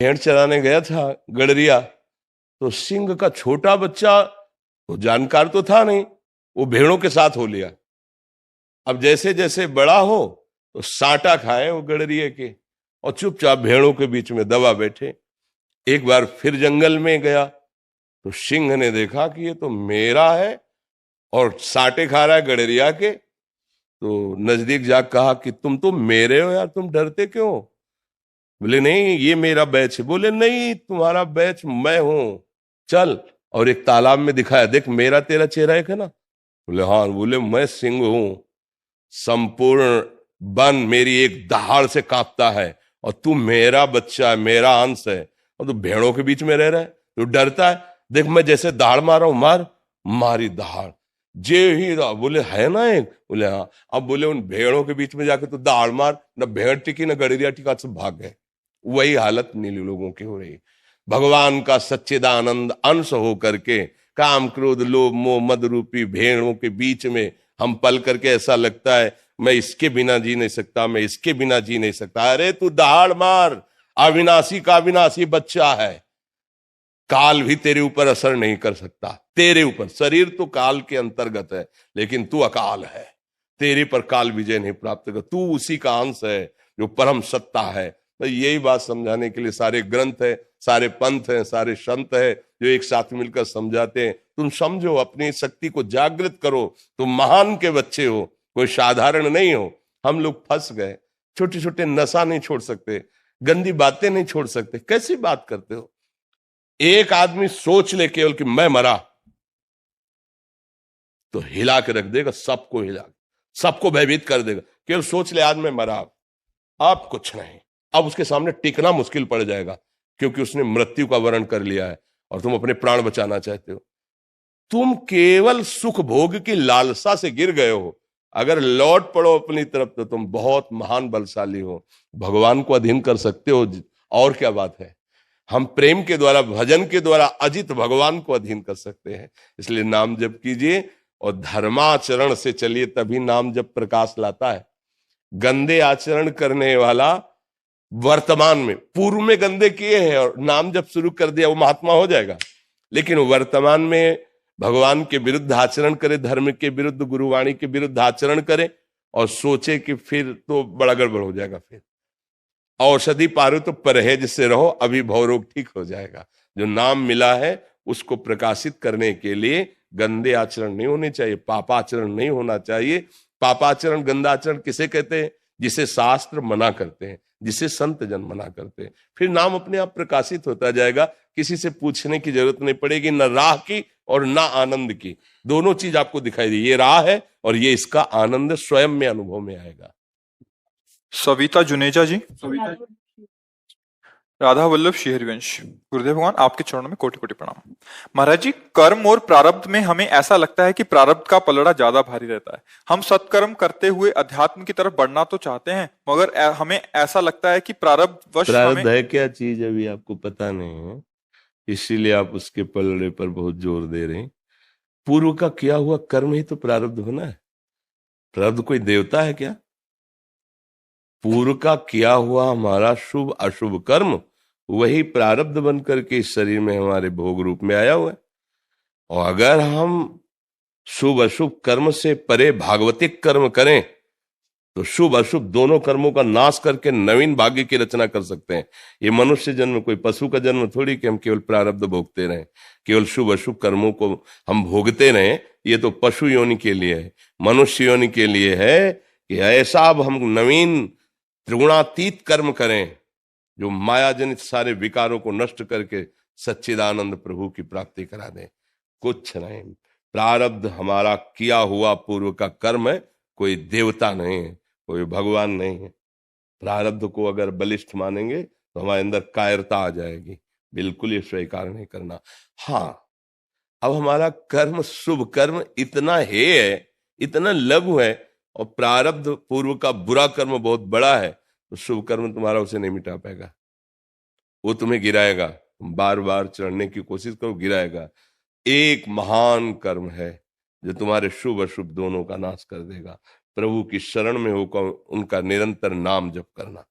भेड़ चराने गया था गडरिया, तो सिंह का छोटा बच्चा, वो जानकार तो था नहीं, वो भेड़ों के साथ हो लिया। अब जैसे जैसे बड़ा हो तो साटा खाए वो गडरिये के, और चुपचाप भेड़ों के बीच में दबा बैठे। एक बार फिर जंगल में गया तो सिंह ने देखा कि ये तो मेरा है और साटे खा रहा है गडरिया के। तो नजदीक जाकर कहा कि तुम तो मेरे हो यार, तुम डरते क्यों? बोले नहीं, ये मेरा बैच है। बोले नहीं, तुम्हारा बैच मैं हूं, चल। और एक तालाब में दिखाया, देख मेरा तेरा चेहरा एक है ना। बोले हाँ। बोले मैं सिंह हूं, संपूर्ण वन मेरी एक दहाड़ से कांपता है, और तू मेरा बच्चा है, मेरा अंश है, और तू भेड़ों के बीच में रह रहा है, तू डरता है। देख मैं जैसे दहाड़ मार रहा हूं, मार। मारी दहाड़, जे ही बोले है ना एक। बोले हाँ। अब बोले उन भेड़ों के बीच में जाके तू दहाड़ मार, न भेड़ टिकी न गड़ेरिया टिका, सब भाग गए। वही हालत नीली लोगों की हो रही। भगवान का सच्चिदानंद अंश हो करके काम क्रोध लोभ मोह मद रूपी भेड़ों के बीच में हम पल करके ऐसा लगता है मैं इसके बिना जी नहीं सकता, मैं इसके बिना जी नहीं सकता। अरे तू दहाड़ मार, अविनाशी का अविनाशी बच्चा है। काल भी तेरे ऊपर असर नहीं कर सकता, तेरे ऊपर। शरीर तो काल के अंतर्गत है, लेकिन तू अकाल है, तेरे पर काल विजय नहीं प्राप्त कर। तू उसी का अंश है जो परम सत्ता है। तो यही बात समझाने के लिए सारे ग्रंथ है, सारे पंथ हैं, सारे संत है जो एक साथ मिलकर समझाते हैं। तुम समझो, अपनी शक्ति को जागृत करो। तुम महान के बच्चे हो, कोई साधारण नहीं हो। हम लोग फंस गए, छोटे छोटे नशा नहीं छोड़ सकते, गंदी बातें नहीं छोड़ सकते। कैसी बात करते हो? एक आदमी सोच ले केवल कि मैं मरा, तो हिला के रख देगा, सबको हिला, सबको भयभीत कर देगा। केवल सोच ले आज मैं मरा, अब कुछ नहीं, अब उसके सामने टिकना मुश्किल पड़ जाएगा, क्योंकि उसने मृत्यु का वर्ण कर लिया है और तुम अपने प्राण बचाना चाहते हो। तुम केवल सुख भोग की लालसा से गिर गए हो। अगर लौट पड़ो अपनी तरफ तो तुम बहुत महान बलशाली हो, भगवान को अधीन कर सकते हो। और क्या बात है? हम प्रेम के द्वारा, भजन के द्वारा अजित भगवान को अधीन कर सकते हैं। इसलिए नाम जप कीजिए और धर्माचरण से चलिए, तभी नाम जप प्रकाश लाता है। गंदे आचरण करने वाला वर्तमान में, पूर्व में गंदे किए हैं और नाम जब शुरू कर दिया वो महात्मा हो जाएगा, लेकिन वर्तमान में भगवान के विरुद्ध आचरण करे, धर्म के विरुद्ध, गुरुवाणी के विरुद्ध आचरण करे और सोचे कि फिर तो बड़ा गड़बड़ हो जाएगा। फिर औषधि पारो तो परहेज से रहो, अभी भवरोग ठीक हो जाएगा। जो नाम मिला है उसको प्रकाशित करने के लिए गंदे आचरण नहीं होने चाहिए, पापाचरण नहीं होना चाहिए। पापाचरण, गंदा आचरण किसे कहते हैं? जिसे शास्त्र मना करते हैं, जिसे संत जन मना करते हैं। फिर नाम अपने आप प्रकाशित होता जाएगा, किसी से पूछने की जरूरत नहीं पड़ेगी, न राह की और ना आनंद की। दोनों चीज आपको दिखाई दी, ये राह है और ये इसका आनंद स्वयं में अनुभव में आएगा। सविता जुनेजा जी। राधा वल्लभ श्रीहरिवंश। गुरुदेव भगवान, आपके चरणों में कोटि कोटि प्रणाम। महाराज जी, कर्म और प्रारब्ध में हमें ऐसा लगता है कि प्रारब्ध का पलड़ा ज्यादा भारी रहता है। हम सत्कर्म करते हुए अध्यात्म की तरफ बढ़ना तो चाहते हैं, मगर हमें ऐसा लगता है कि प्रारब्ध वश प्रारब्ध है क्या चीज अभी आपको पता नहीं है, इसीलिए आप उसके पलड़े पर बहुत जोर दे रहे हैं। पूर्व का किया हुआ कर्म ही तो प्रारब्ध होना है। प्रारब्ध कोई देवता है क्या? पूर्व का किया हुआ हमारा शुभ अशुभ कर्म वही प्रारब्ध बन करके इस शरीर में हमारे भोग रूप में आया हुआ है। और अगर हम शुभ अशुभ कर्म से परे भागवतिक कर्म करें तो शुभ अशुभ दोनों कर्मों का नाश करके नवीन भाग्य की रचना कर सकते हैं। ये मनुष्य जन्म कोई पशु का जन्म थोड़ी कि हम केवल प्रारब्ध भोगते रहें, केवल शुभ अशुभ कर्मों को हम भोगते रहें। ये तो पशु योनि के लिए है, मनुष्य योनि के लिए है कि ऐसा अब हम नवीन त्रिगुणातीत कर्म करें जो माया जनित सारे विकारों को नष्ट करके सच्चिदानंद प्रभु की प्राप्ति करा दें। कुछ नहीं, प्रारब्ध हमारा किया हुआ पूर्व का कर्म है, कोई देवता नहीं है, कोई भगवान नहीं है। प्रारब्ध को अगर बलिष्ठ मानेंगे तो हमारे अंदर कायरता आ जाएगी, बिल्कुल ये स्वीकार नहीं करना। हाँ, अब हमारा कर्म, शुभ कर्म इतना है, इतना लघु है, और प्रारब्ध पूर्व का बुरा कर्म बहुत बड़ा है, तो शुभ कर्म तुम्हारा उसे नहीं मिटा पाएगा, वो तुम्हें गिराएगा। बार बार चढ़ने की कोशिश करो, गिराएगा। एक महान कर्म है जो तुम्हारे शुभ अशुभ दोनों का नाश कर देगा। प्रभु की शरण में होकर उनका निरंतर नाम जप करना।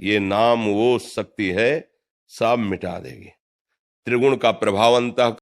ये नाम वो शक्ति है सब मिटा देगी। त्रिगुण का प्रभाव अंतः